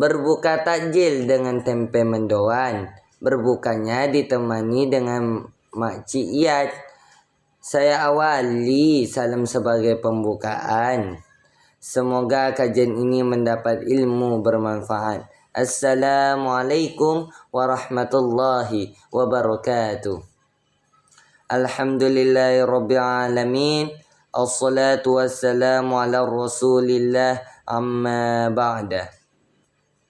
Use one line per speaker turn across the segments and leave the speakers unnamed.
Berbuka takjil dengan tempe mendoan. Berbukanya ditemani dengan maksiat. Saya awali salam sebagai pembukaan. Semoga kajian ini mendapat ilmu bermanfaat. Assalamualaikum warahmatullahi wabarakatuh. Alhamdulillahirabbil alamin. Assalatu wassalamu ala Rasulillah amma ba'da.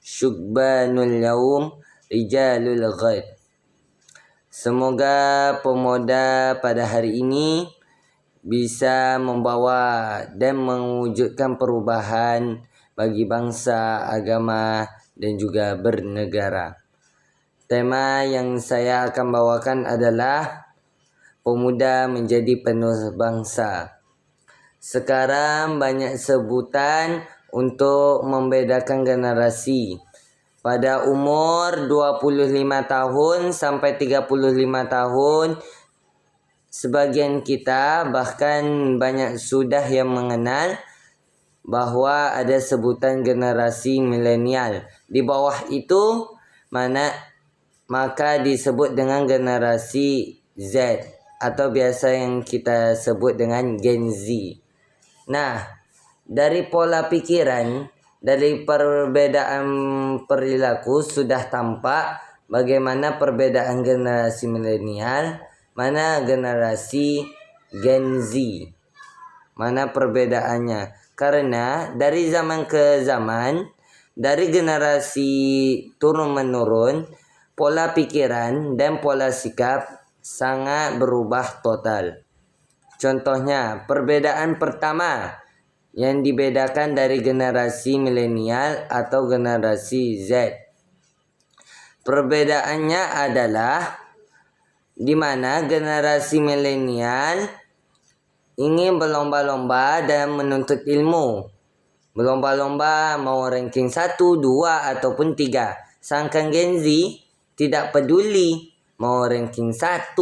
Syubbanul yaum rijalul ghad. Semoga pemuda pada hari ini bisa membawa dan mewujudkan perubahan bagi bangsa, agama dan juga bernegara. Tema yang saya akan bawakan adalah pemuda menjadi penerus bangsa. Sekarang banyak sebutan untuk membedakan generasi. Pada umur 25 tahun sampai 35 tahun, sebagian kita bahkan banyak sudah yang mengenal bahwa ada sebutan generasi milenial. Di bawah itu maka disebut dengan generasi Z atau biasa yang kita sebut dengan Gen Z. Nah, dari pola pikiran, dari perbedaan perilaku sudah tampak bagaimana perbedaan generasi milenial, mana generasi Gen Z. Mana perbedaannya? Karena dari zaman ke zaman, dari generasi turun-menurun, pola pikiran dan pola sikap sangat berubah total. Contohnya, perbedaan pertama yang dibedakan dari generasi milenial atau generasi Z. Perbedaannya adalah di mana generasi milenial ingin berlomba-lomba dan menuntut ilmu. Berlomba-lomba mau ranking 1, 2 ataupun 3. Sedangkan Gen Z tidak peduli mau ranking 1,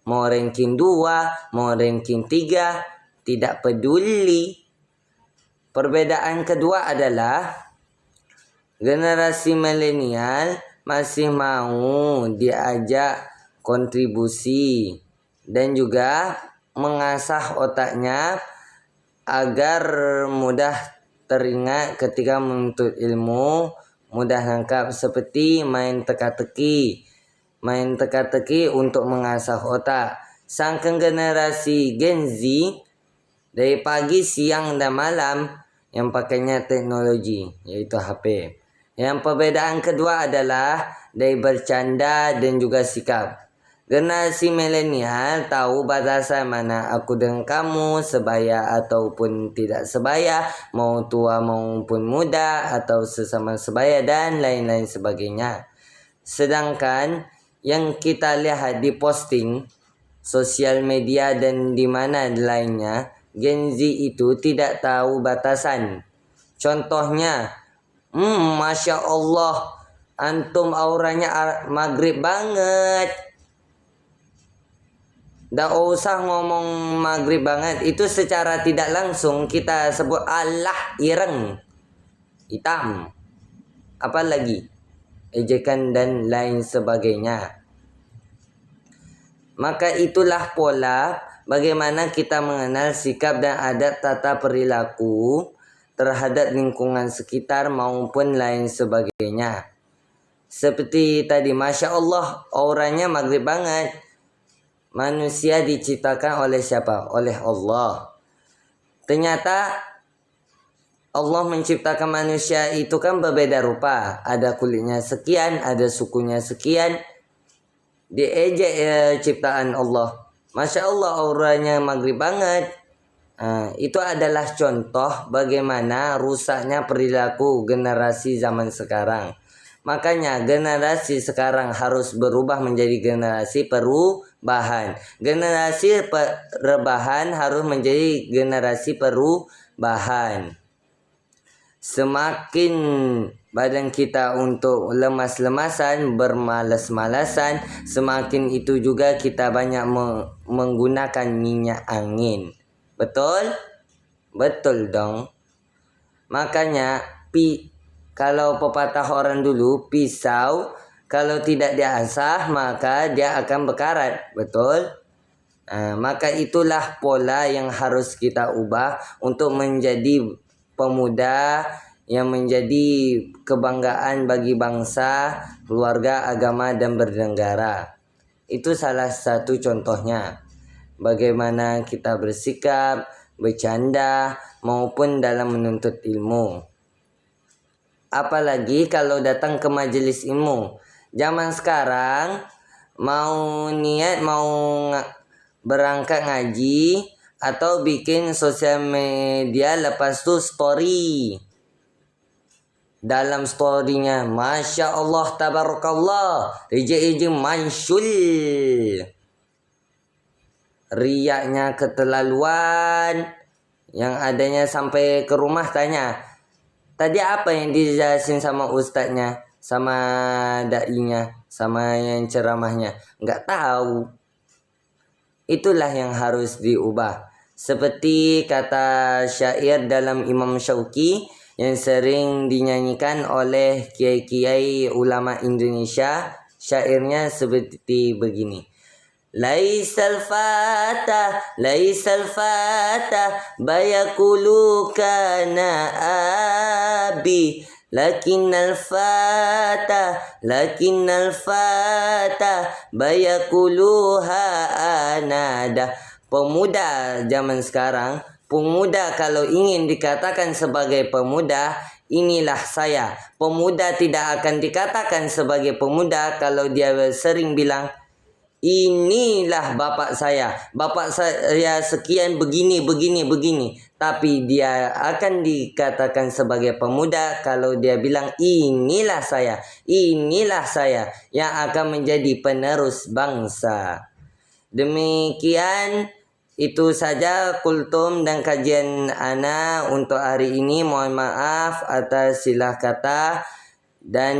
mau ranking 2, mau ranking 3, tidak peduli. Perbedaan kedua adalah generasi milenial masih mau diajak kontribusi dan juga mengasah otaknya agar mudah teringat ketika menuntut ilmu, mudah nangkap, seperti main teka-teki. Main teka-teki untuk mengasah otak. Sedangkan generasi Gen Z dari pagi, siang dan malam yang pakainya teknologi, yaitu HP. Yang perbedaan kedua adalah dari bercanda dan juga sikap. Generasi milenial tahu batasan mana aku dengan kamu, sebaya ataupun tidak sebaya, mau tua maupun muda atau sesama sebaya dan lain-lain sebagainya. Sedangkan yang kita lihat di posting sosial media dan di mana lainnya, Gen Z itu tidak tahu batasan. Contohnya, Masya Allah, antum auranya maghrib banget. Tak usah ngomong maghrib banget, itu secara tidak langsung kita sebut Allah ireng, hitam, apalagi ejekan dan lain sebagainya. Maka itulah pola bagaimana kita mengenal sikap dan adat tata perilaku terhadap lingkungan sekitar maupun lain sebagainya. Seperti tadi, Masya Allah, auranya maghrib banget. Manusia diciptakan oleh siapa? Oleh Allah. Ternyata Allah menciptakan manusia itu kan berbeda rupa. Ada kulitnya sekian, ada sukunya sekian. Diejek ciptaan Allah. Masya Allah, auranya maghrib banget. Itu adalah contoh bagaimana rusaknya perilaku generasi zaman sekarang. Makanya generasi sekarang harus berubah menjadi generasi perubahan. Generasi perubahan harus menjadi generasi perubahan. Semakin badan kita untuk lemas-lemasan, bermalas-malasan, semakin itu juga kita banyak menggunakan minyak angin. Betul? Betul dong. Makanya Kalau pepatah orang dulu, pisau kalau tidak diasah maka dia akan berkarat. Betul? Maka itulah pola yang harus kita ubah untuk menjadi pemuda yang menjadi kebanggaan bagi bangsa, keluarga, agama, dan bernegara. Itu salah satu contohnya. Bagaimana kita bersikap, bercanda, maupun dalam menuntut ilmu. Apalagi kalau datang ke majelis ilmu. Zaman sekarang mau niat mau berangkat ngaji atau bikin sosial media, lepas tu story. Dalam storynya, Masya Allah, Tabarakallah, ijik-ijik mansyul. Riaknya keterlaluan, yang adanya sampai ke rumah tanya, tadi apa yang dijelasin sama ustadznya, sama da'inya, sama yang ceramahnya? Nggak tahu. Itulah yang harus diubah. Seperti kata syair dalam Imam Syauqi yang sering dinyanyikan oleh kiai-kiai ulama Indonesia. Syairnya seperti begini. Laisal fata bayakulu kana abi lakinnal fata bayakuluha anada. Pemuda zaman sekarang, pemuda kalau ingin dikatakan sebagai pemuda, inilah saya. Pemuda tidak akan dikatakan sebagai pemuda kalau dia sering bilang, inilah bapak saya sekian begini. Tapi dia akan dikatakan sebagai pemuda kalau dia bilang, inilah saya yang akan menjadi penerus bangsa. Demikian, itu saja kultum dan kajian ana untuk hari ini. Mohon maaf atas silah kata dan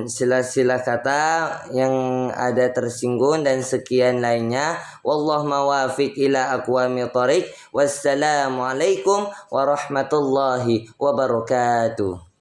sila-sila kata yang ada tersinggung dan sekian lainnya. Wallahu mawafiq ila aqwamit thoriq. Wassalamualaikum warahmatullahi wabarakatuh.